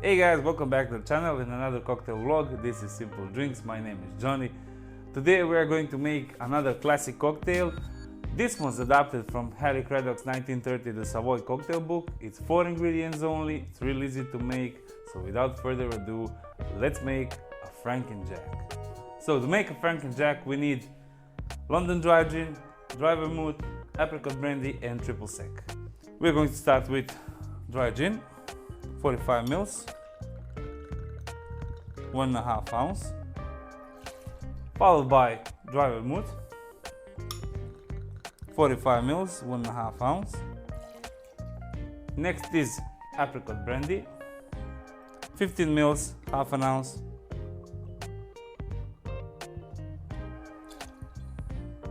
Hey guys, welcome back to the channel in another cocktail vlog. This is Simple Drinks. My name is Johnny. Today we are going to make another classic cocktail. This one's adapted from Harry Craddock's 1930 The Savoy Cocktail book. It's 4 ingredients only. It's really easy to make. So without further ado, let's make a Frankenjack. So to make a Frankenjack we need London dry gin, dry vermouth, apricot brandy and triple sec. We're going to start with dry gin, 45 ml, 1.5 ounce, followed by dry vermouth, 45 ml, 1.5 ounce. Next is apricot brandy, 15 ml, half an ounce.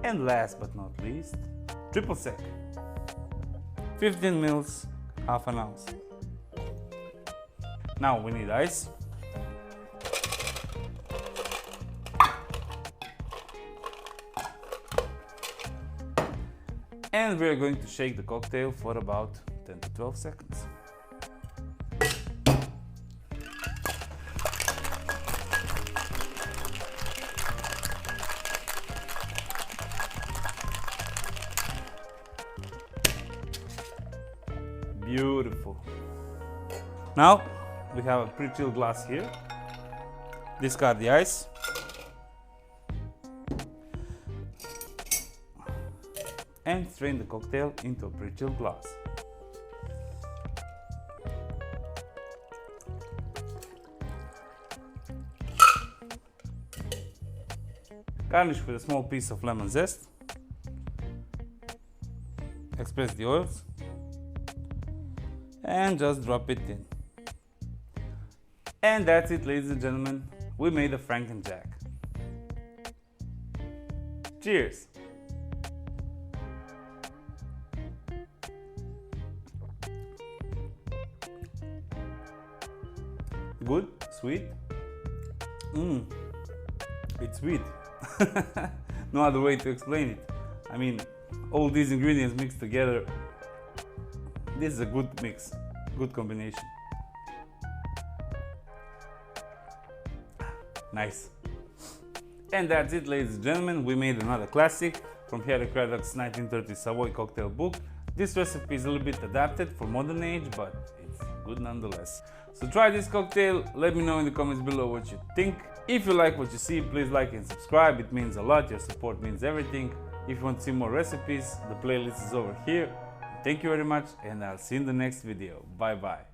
And last but not least, triple sec, 15 ml, half an ounce. Now we need ice. And we are going to shake the cocktail for about 10 to 12 seconds. Beautiful. Now we have a pre-chilled glass here. Discard the ice. And strain the cocktail into a pre-chilled glass. Garnish with a small piece of lemon zest. Express the oils. And just drop it in. And that's it, ladies and gentlemen. We made a Frankenjack. Cheers! Good? Sweet? It's sweet. No other way to explain it. I mean, all these ingredients mixed together. This is a good mix, good combination. Nice. And that's it, ladies and gentlemen. We made another classic from Harry Craddock's 1930 Savoy Cocktail book. This recipe is a little bit adapted for modern age, but it's good nonetheless. So try this cocktail. Let me know in the comments below what you think. If you like what you see, please like and subscribe. It means a lot. Your support means everything. If you want to see more recipes, the playlist is over here. Thank you very much, and I'll see you in the next video. Bye bye.